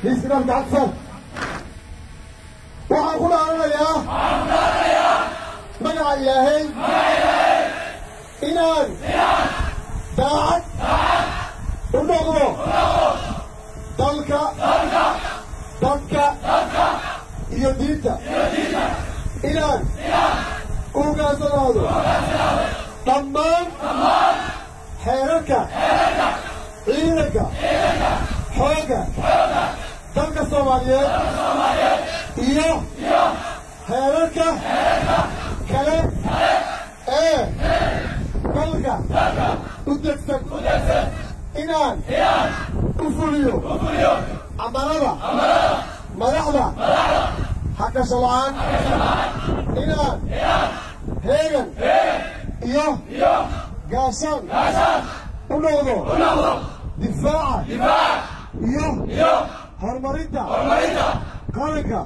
liiskana gacadsan waxaan ku dhaaranayaa magaca ilaahay inaan daacad u noqdo dalka dadka iyo diinta inaan u hoggaansanaado dhammaan xeerarka ciidanka xoogga dalka Soomaaliyeed iyo xeerarka kale ee dalka u degsan inaan u fuliyo amarada madaxda hakasho la'aan inaan heegan iyo gaashaan u noqdo difaaca iyo horumarinta qaranka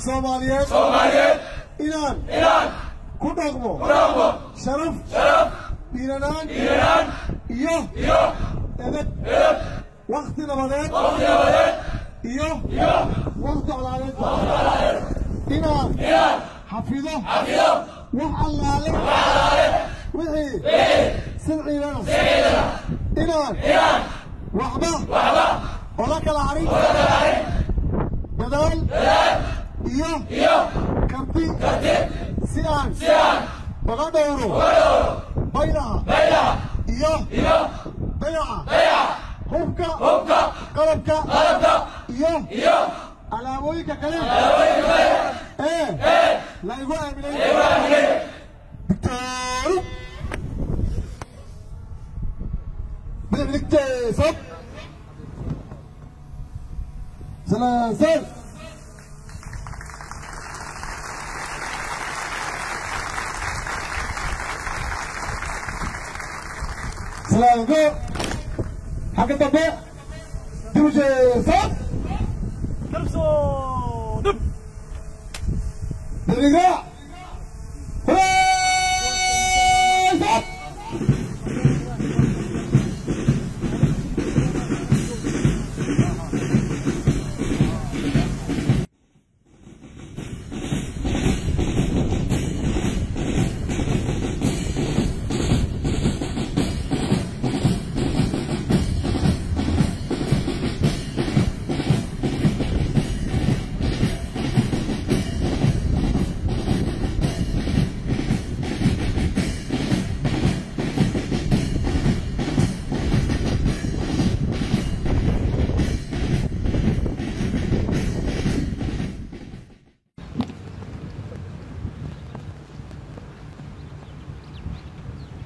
Soomaaliyeed inaan ku dhaqmo sharaf dhiiranaan iyo edeb waqti nabadeed iyo waqti colaadeed inaan xafido wax allaale wixii sirciidana inaan waxba ola kala harin dadaal iyo karti si aan uga dhowro baylaha iyo dayaca hubka qalabka iyo alaabooyinka kale ee la igu aaminay بالكتاب سلاسل سلاسل حق الطبيعة دوجة صوت كرسو دب بالرجاع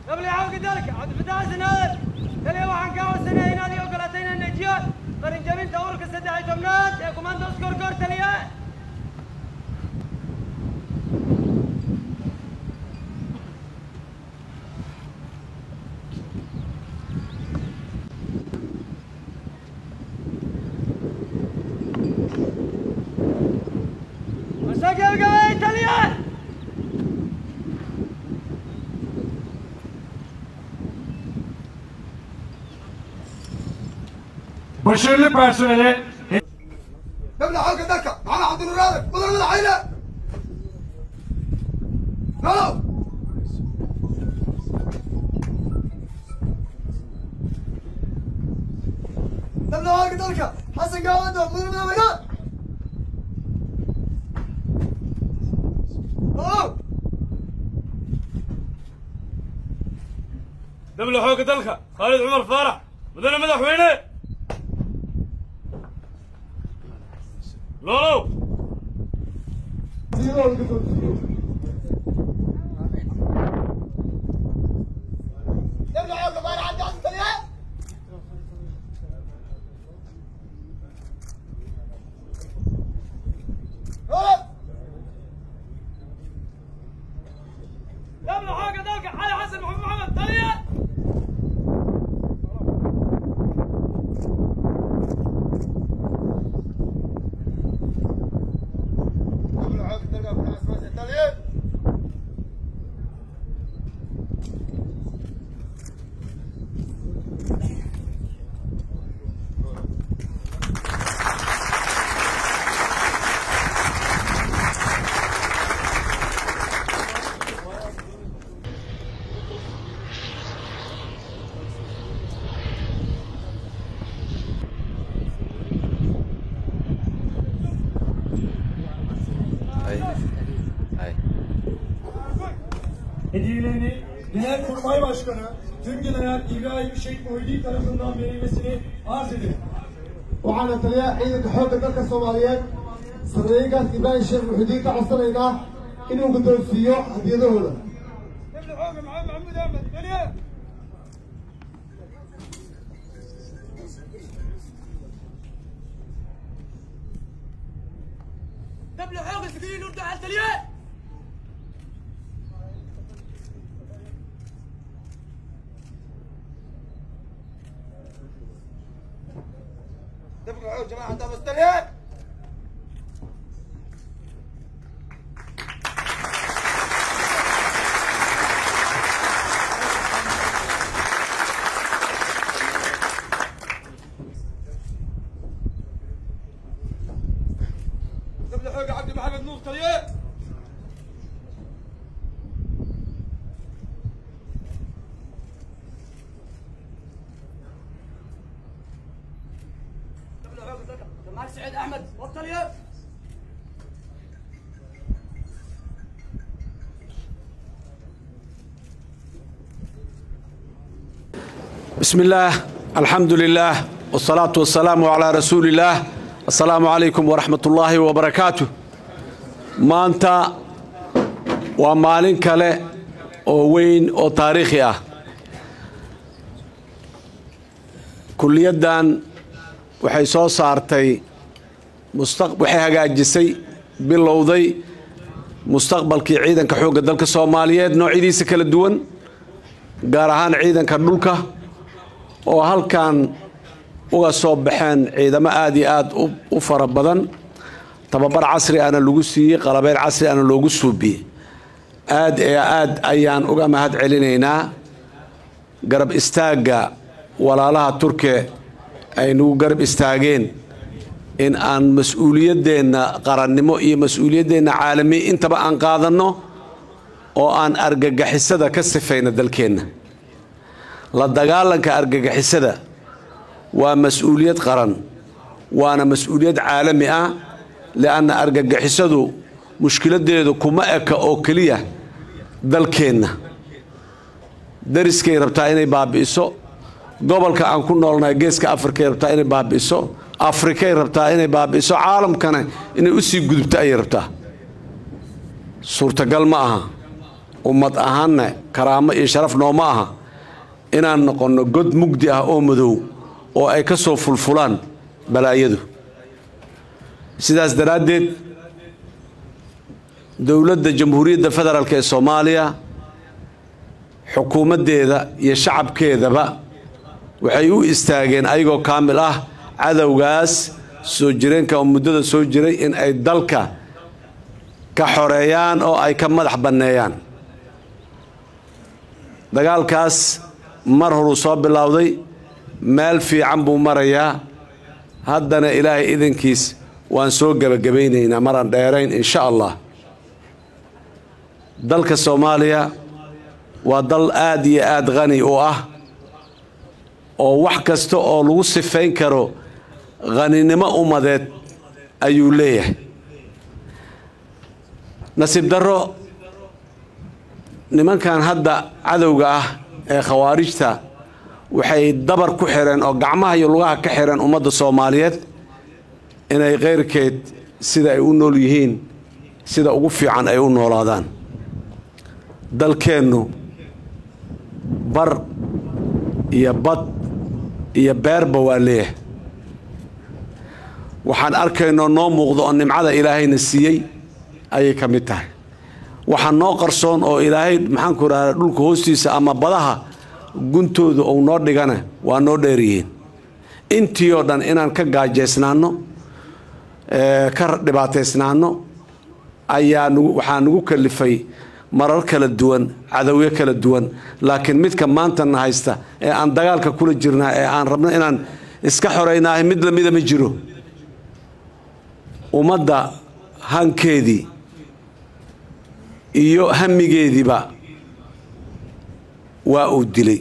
قبل يعاود ذلك عاد فتاة سنوات تلي وحن كاو سنة هنا دي وقلتين النجيات قرن جميل تورك السدعي جمنات يا كوماندو سكور تليات مساك يا القوي تليات Başarılı personele نبلع حلقة دكة معنا عبد الرازق مضرب العيلة هلو نبلع حلقة دكة حسن قاعد مضرب العيلة هلو دبل حوق دلخة خالد عمر فارح مدن مدحوينه لولو نبلع حلقة باير عندي عند التليات قبل حاجة ذلك علي حسن محمد تليات نبلع حلقة دكة في العاصمة التليات hediyelerini Genelkurmay Başkanı Tümgeneral İbrahim Şeyh Muhyiddin tarafından verilmesini arz ederim. waxaana taliyaha ciidanka xoogga dalka Soomaaliyeed sarreeyaha Ibrahim Sheikh Muhyiddin ka codsanaynaa inuu guddoonsiiyo hadiyadahooda. دبل حوق السكرين ورد على التلية دبل حوق جماعة دبل التلية دبل حوق عبد محمد نور تلية جمال سعيد احمد والتلية بسم الله الحمد لله والصلاة والسلام على رسول الله السلام عليكم ورحمة الله وبركاته maanta waa maalin kale oo weyn oo taariikhi ah kulliyadan waxay soo saartay waxay hagaajisay bilowday mustaqbalkii ciidanka xoogga dalka Soomaaliyeed noocyadiisa kala duwan gaar ahaan ciidanka dhulka oo halkan uga soo baxeen ciidamo aad iyo aad u fara badan tababar casri ana lagu siiyay qalabeed casri ana loogu suubiyay aad ayaan uga mahad celinaynaa garab istaaga walaalaha Turkiga ay nagu garab istaageen in aan mas'uuliyadeena qarannimo iyo mas'uuliyadeena caalami intaba aan qaadano oo aan argagixisada ka sifayna dalkeena la dagaalanka argagixisada waa mas'uuliyad qaran waana mas'uuliyad caalami ah لأن argagixisadu mushkiladeedu kuma eka oo kaliya dalkeena dariskay rabtaa inay baabi'iso gobolka aan ku noolnahay geeska Afrika ay rabtaa inay baabi'iso Afrika ay rabtaa inay baabi'iso caalamkana inay u sii gudubto ay rabtaa suurtagal ma aha ummad ahaanna karaamo iyo sharaf nooma aha inaan noqono god mugdi ah oo madow oo ay ka soo fulfulaan balaayadu sidaas daraadeed dawladda jamhuuriyadda federaalka ee Soomaaliya xukuumadeeda iyo shacabkeedaba waxay u istaageen ayagoo kaamil ah cadawgaas soo jireenka oo muddada soo jiray in ay dalka ka xoreeyaan oo ay ka madax banneeyaan dagaalkaas mar hore soo bilowday meel fiican buu marayaa haddana ilaahay idinkiis waan soo gabagabaynaynaa maraan dheerayn insha Allah dalka Soomaaliya waa dal aad iyo aad qani u ah oo wax kasta oo lagu sifayn karo qaninimo umadeed ayuu leeyahay nasiib daro nimankan hadda cadawga ah ee khawaarijta waxay dabar ku xireen oo gacmaha iyo lugaha ka xireen ummadda Soomaaliyeed inay qeyrkeed sida ay u nool yihiin sida ugu fiican ay u noolaadaan dalkeennu bar iyo bad iyo beerba waa leeyahay waxaan arkaynaa noo muuqdo oo nimcada ilaahayna siiyey ayay ka mid tahay waxaan noo qarsoon oo ilaahay maxaan ku raraa dhulka hoostiisa ama badaha guntooda oo noo dhigana waa noo dheeriyeen intii oo dhan inaan ka gaajeysnaano ka dhibaataysnaano ayaa waxaa nagu kalifay marar kala duwan cadawyo kala duwan laakiin midka maanta na haysta ee aan dagaalka kula jirnaa ee aan rabno inaan iska xoreynaahay mid lamida ma jiro ummadda hankeedii iyo hamigeediiba waa uu dilay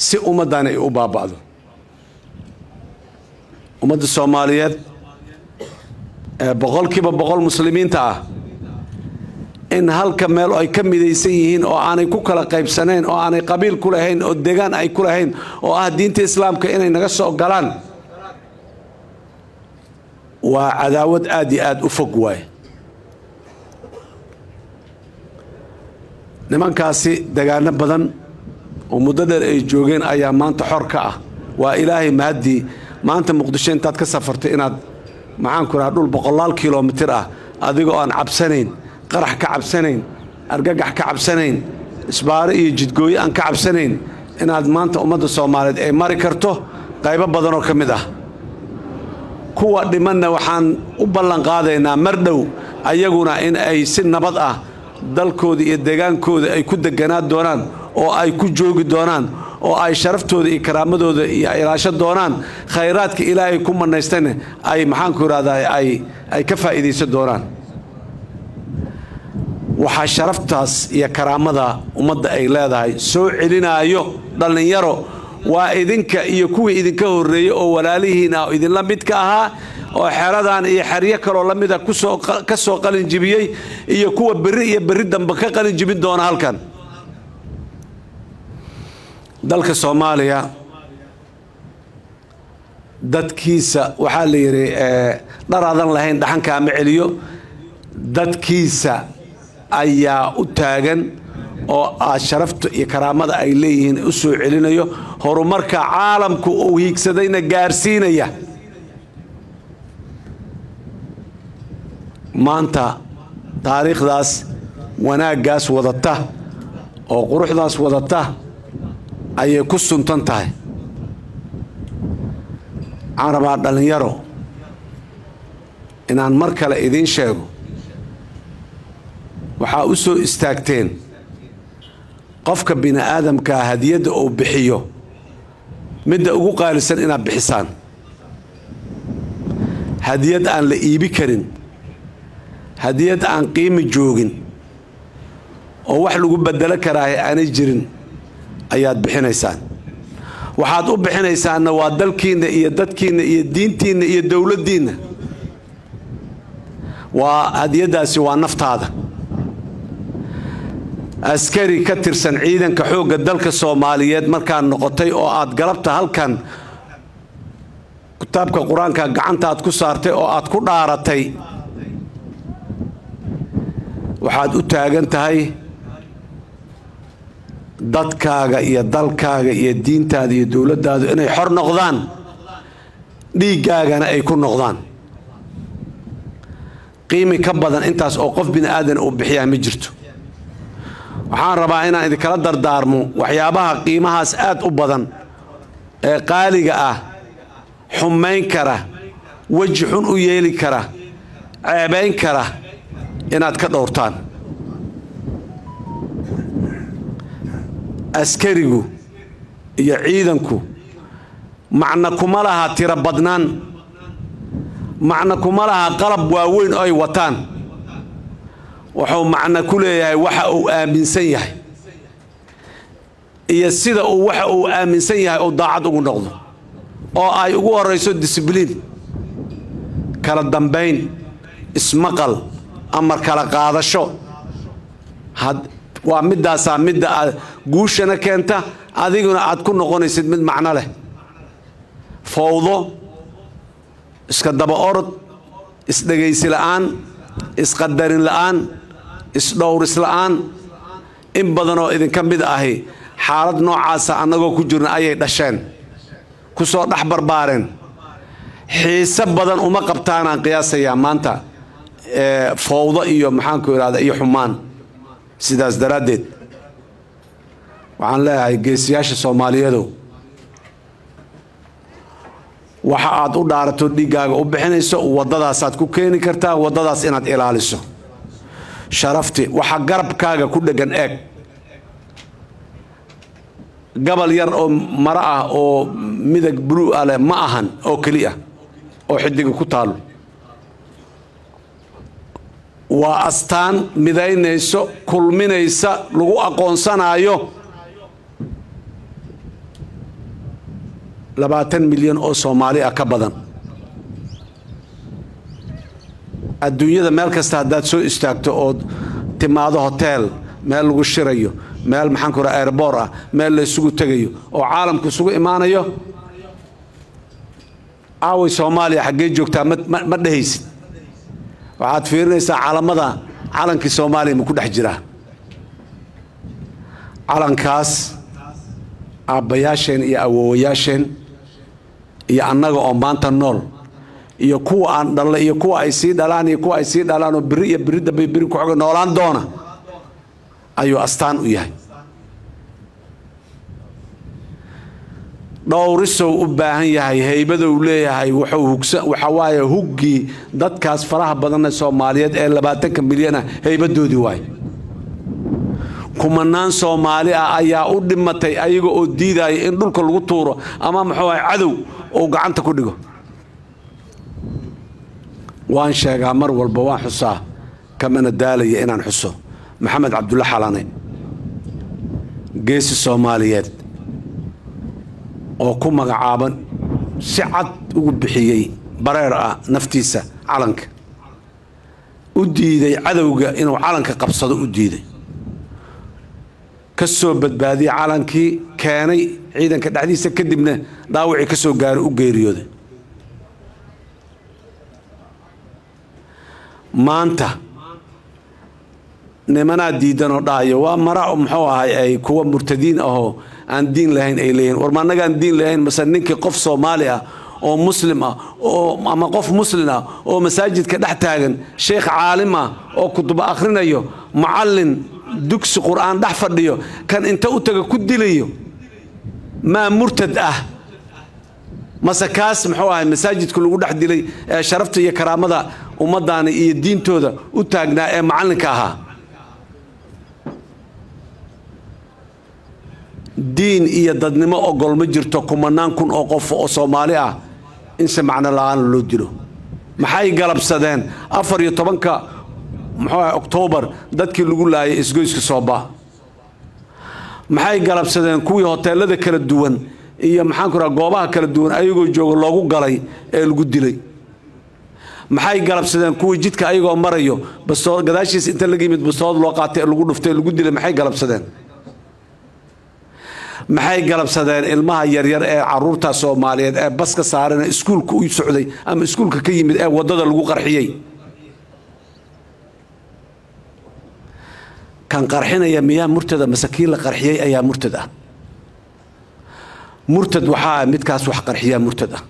si ummaddan ay u baaba'do ummadda Soomaaliyeed boqolkiiba boqol muslimiinta ah in halka meel ay ka midaysan yihiin oo aanay ku kala qaybsanayn oo aanay qabiil ku lahayn oo deegaan ay ku lahayn oo ah diinta islaamka inay naga soo galaan waa cadaawad aad iyo aad u fog waay nimankaasi deegaano badan oo muddo dheer ay joogeen ayaa maanta xor ka ah waa ilaahay mahadii maanta muqdisho intaad ka safartay inaad maxaan ku rahaa dhul 100 kiiloomitir ah adigoo aan cabsanayn qarax ka cabsanayn argagax ka cabsanayn isbaaro iyo jidgooyo aan ka cabsanayn inaad maanta ummadda Soomaaliyeed ay mari karto qaybo badan oo kamid ah kuwa dhimanna waxaan u ballan qaadaynaa mar dhow ayaguna in ay si nabad ah dalkooda iyo deegaankooda ay ku deganaa doonaan oo ay ku joogi doonaan oo ay sharaftooda iyo karaamadooda iyo ilaasho doonaan khayraadka ilaahay ku manaystaan ay maxaan ku raadaay ay ka faa'iideysan doonaan waxa sharaftaas iyo karaamada ummadda ay leedahay soo celinaayo dhalinyaro waa idinka iyo kuwii idinka horeeyay oo walaalihiin ah idin la mid ka ahaa oo xeradan iyo xariyo kale la mid ah ka soo qalin jibiyay iyo kuwa berri dambe ka qalin jibin doona halkan dalka Soomaaliya dadkiisa waxa la yiri dharaadan lahayn dhaxanka ma celiyo dadkiisa ayaa u taagan oo sharafta iyo karaamada ay leeyihiin u soo celinayo horumarka caalamku uu hiigsadayna gaarsiinaya maanta taariikhdaas wanaagaas wadata oo quruxdaas wadata ayay ku suntan tahay aan rabaa dhalinyaro inaan mar kale idin sheego waxaa u soo istaagteen qofka bini aadamka hadiyada uu bixiyo midda ugu qaalisan inaad bixisaan hadiyad aan la iibi karin hadiyad aan qiimo joogin oo wax lagu bedelo karaa aanay jirin ayaad bixinaysaan waxaad u bixinaysaana waa dalkiina iyo dadkiina iyo diintiina iyo dawladdiina waa hadiyadaasi waa naftaada askari ka tirsan ciidanka xoogga dalka Soomaaliyeed markaan noqotay oo aad galabta halkan kitaabka quraanka gacanta aad ku saartay oo aad ku dhaaratay waxaad u taagan tahay dadkaaga iyo dalkaaga iyo diintaada iyo dawladdaadu inay xor noqdaan dhiigaagana ay ku noqdaan qiimi ka badan intaas oo qof bini aadan uu bixiyaa ma jirto waxaan rabaa inaan idin kala dardaarmo waxyaabaha qiimahaas aad u badan ee qaaliga ah xumayn kara waji xun u yeeli kara ceebayn kara inaad ka dhowrtaan askarigu iyo ciidanku macna kuma laha tira badnaan macna kuma laha qalab waaweyn oo ay wataan wuxuu macna ku leeyahay waxa uu aaminsan yahay iyo sida uu waxa uu aaminsan yahay oo daacad ugu noqdo oo ay ugu horeyso discipline kala dambeyn ismaqal amar kala qaadasho waa midaasa midda guushana keenta adiguna aad ku noqonaysid mid macna leh fawdo iska daba orod isdhagaysi la'aan isqadarin la'aan isdhowris la'aan in badan oo idin ka mid ahi xaalad noocaasa annagoo ku jirna ayay dhasheen ku soo dhex barbaareen xiise badan uma qabtaan aan qiyaasayaa maanta fawdo iyo maxaan ku yiraahdaa iyo xumaan sidaas daradeed waxaan leeyahay geesiyaasha Soomaaliyeedu waxa aad u dhaarato dhigaaga u bixinayso wadadaas aad ku keeni kartaa wadadaas inaad ilaaliso sharafti waxa garabkaaga ku dhagan eeg gabal yar oo mara ah oo midag blue ah ma ahan oo kaliya oo xidiga ku taalo waa astaan midaynayso kulminaysa lagu aqoonsanayo 20 milyan oo Soomaali ah ka badan adduunyada meel kasta hadaad soo istaagto oo timaado hotel meel lagu shirayo meel maxaan ku rahaa airport ah meel la isugu tagayo oo caalamku isugu imaanayo aaway Soomaaliya xaggee joogtaa ma dhahaysid waxaad fiirinaysaa calamada calankii Soomaaliya ma ku dhex jira calankaas aabbayaasheen iyo awoowayaasheen iyo annaga oo maanta nool iyo kuwa aan dhalay iyo kuwa ay sii dhalaan iyo kuwa ay sii dhalaan oo biri iyo biri dambe biri ku xoga noolaan doona ayuu astaan u yahay dhowrisow u baahan yahay haybada uu leeyahay waxa waaye huggii dadkaas faraha badan ee Soomaaliyeed ee 20 milyan ah haybadoodii waay kumanaan Soomaali ah ayaa u dhimatay ayaga oo diiday in dhulka lagu tuuro ama maxuu ahay cadow oo gacanta ku dhigo waan sheegaa mar walba waan xusaa kamana daalaya inaan xuso maxamed cabdulla xalane geesi Soomaaliyeed oo ku magacaaban si cad ugu bixiyay bareer ah naftiisa calanka u diiday cadowga inuu calanka qabsado u diiday ka soo badbaadiyay calankii keenay ciidanka dhaxdiisa kadibna dhaawacii ka soo gaaray u geeriyooday maanta nimanaa diidan oo dhaayo waa mara muxuu ahay ay kuwa murtadiin ahoo aan diin lahayn ay leeyihiin war ma annaga aan diin lahayn mase ninkii qof Soomaali ah oo muslim ah oo ama qof muslim ah oo masaajidka dhex taagan sheekh caalim ah oo kutuba akhrinayo macallin dugsi quraan dhex fadhiyo kan inta u taga ku dilayo ma murtad ah masakaas muxuu ahay masaajidku lagu dhex dilay ee sharafta iyo karaamada ummadana iyo diintooda u taagnaa ee macallinka ahaa diin iyo dadnimo ogol ma jirto kumanaan kun oo qof oo Soomaali ah in si macna la'aan loo dilo maxay galabsadeen 14ka muxuu ahay October dadkii lagu laayay isgoyska Sooba maxay galabsadeen kuwii hoteelada kala duwan iyo maxaan ku raraa goobaha kala duwan ayagoo jooga loogu galay ee lagu dilay maxay galabsadeen kuwii jidka ayagoo marayo bastood gadaashiis inta laga yimid bastood loo qaatay lagu dhuftay lagu dilay maxay galabsadeen maxay galabsadeen ilmaha yaryar ee caruurta Soomaaliyeed ee baska saaran iskuulka u socday ama iskuulka ka yimid ee wadada lagu qarxiyay kan qarxinaya miyaa murtada masakiin la qarxiyay ayaa murtad ah murtad waxaa midkaas wax qarxiya murtad ah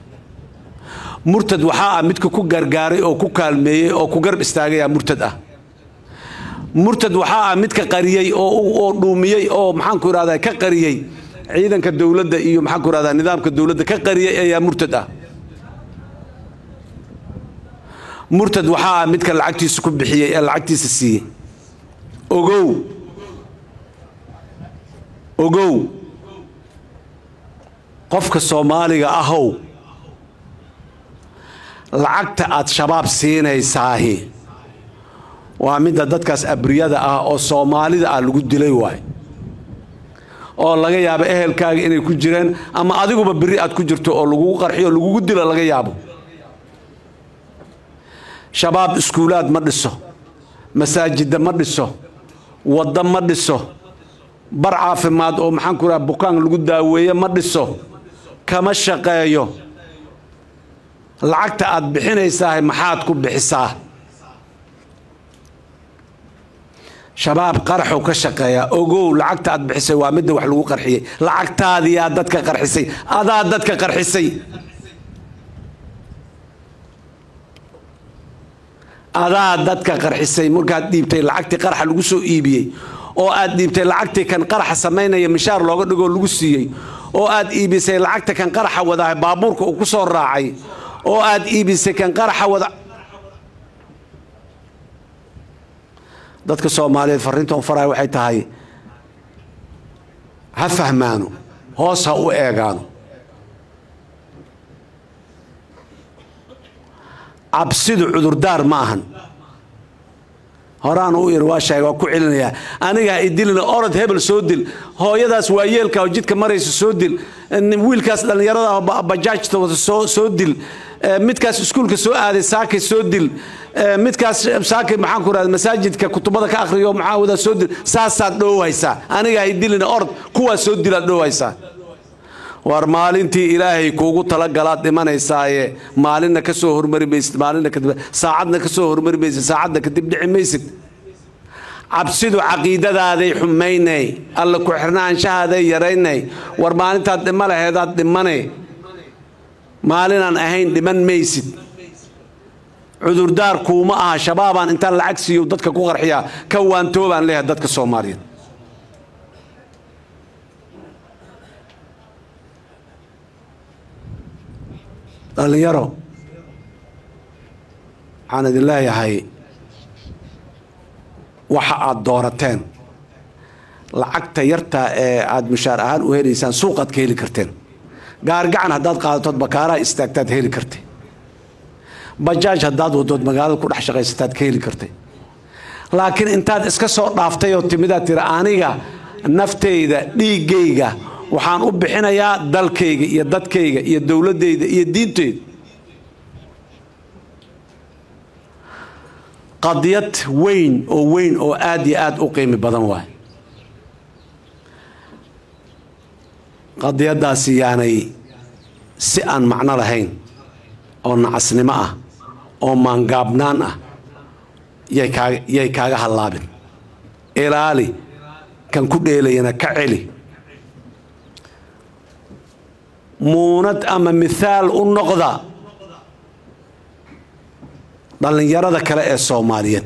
murtad waxaa midka ku gargaaray oo ku kaalmeeyay oo ku garb istaagay murtad ah murtad waxaa midka qariyay oo dhuumiyay oo maxaan ku raadayay ka qariyay ciidanka dawladda iyo maxaan ku raadayay nidaamka dawladda ka qariyay ayaa murtad ah murtad waxaa midka lacagtiisa ku bixiyay ee lacagtiisa siiyay ogow qofka Soomaaliga ahow lacagta aad shabaab siinaysaa waa mid dadkaas abriyada ah oo Soomaalida ah lagu dilay waay oo laga yaabo ehelkaaga inay ku jireen ama adiguba biri aad ku jirto oo lagu qarxiyo lagu dilo laga yaabo shabaab iskuulaad ma dhiso masaajid ma dhiso wada ma dhiso bar caafimaad oo maxaan ku raraa bukaan lagu daaweeyo ma dhiso kama shaqeeyo lacagta aad bixinaysaa maxaad ku bixisaa shabaab qarxo ka shaqeeya ogow lacagta aad bixisay waa mid wax lagu qarxiyay lacagtaadii aad dadka qarxisay adaa dadka qarxisay adaa dadka qarxisay markaad dhiibtay lacagtii qarxa lagu soo iibiyay oo aad dhiibtay lacagtii kan qarxa sameynaya mishaar looga dhigo lagu siiyay oo aad iibisay lacagta kan qarxa wadahay baabuurka uu ku soo raacay oo aad iibisay kan qarxa wada dadka Soomaaliyeed fariinta oo faray waxay tahay ha fahmaano hoos ha u eegaano absidu cudurdaar ma ahan horaan u ir waa sheegay waa ku celinaya aniga idilna orod hebel soo dil hooyadaas waa yeelka oo jidka maraysa soo dil wiilkaas dhalinyarada bajaajta wada soo dil midkaas iskuulka soo aaday saakay soo dil midkaas saakay maxaan ku raad masaajidka kutubada ka akhriyo maxaa wada soo dil saasaad dhowaysa aniga idilna orod kuwa soo dila dhowaysa war maalintii ilaahay kuugu tala galaad dhimanaysaa maalinna ka soo hormari maysid maalinna kadib saacadna ka soo hormari maysid saacadna kadib dhici maysid cabsidu caqiidadaaday xumaynay alla ku xirnaanshahaday yaraynay war maalintaad dhima laheedaad dhimanay maalinaan ahayn dhiman maysid cudurdaar kuuma aha shabaabaan intaan lacag siiyo dadka ku qarxiyaa ka waantoobaan leeyahay dadka Soomaaliyeed dhalinyaro waxaan idin leeyahay waxa aad doorateen lacagta yarta ee aad mushaar ahaan u helaysaan suuqaad ka heli karteen gaargacan haddaad qaadatood bakaaraha istaagtaad heli kartay bajaaj haddaad wadood magaalada ku dhex shaqaysataad ka heli kartay laakiin intaad iska soo dhaaftay oo timidaad tiri aniga naftayda dhiiggayga waxaan u bixinayaa dalkayga iyo dadkayga iyo dawladayda iyo diintayda qadiyad weyn oo aad iyo aad u qiimi badan waay qadiyadaasi yaanay si aan macno lahayn oo nacasnimo ah oo maangaabnaan ah yay kaaga hallaabin ilaali kan ku dheelayana ka celi muunad ama mithaal u noqda dhalinyarada kale ee Soomaaliyeed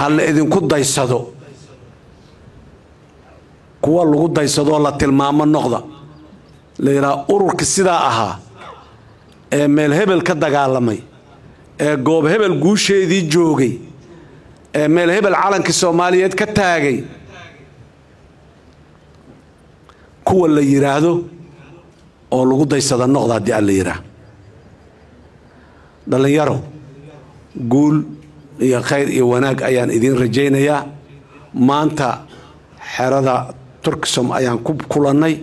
ha la idinku daysado kuwa lagu daysado la tilmaamo noqda leeyahay ururka sidaa ahaa ee meel hebel ka dagaalamay ee goob hebel guusheedii joogay ee meel hebel calanka Soomaaliyeed ka taagay kuwa la yiraahdo oo lagu daysada noqda hadii aan la yiraahdo dhalinyaro guul iyo khayr iyo wanaag ayaan idin rajaynayaa maanta xerada Turksom ayaan ku kulannay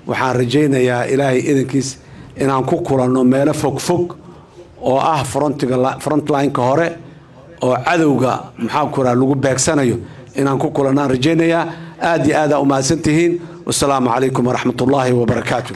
waxaan rajaynayaa ilaahay idinkiis inaan ku kulanno meelo fog oo ah frontline-ka hore oo cadowga maxaa ku lagu beegsanayo inaan ku kulannaan rajaynayaa aad iyo aad u mahadsantihiin والسلام عليكم ورحمة الله وبركاته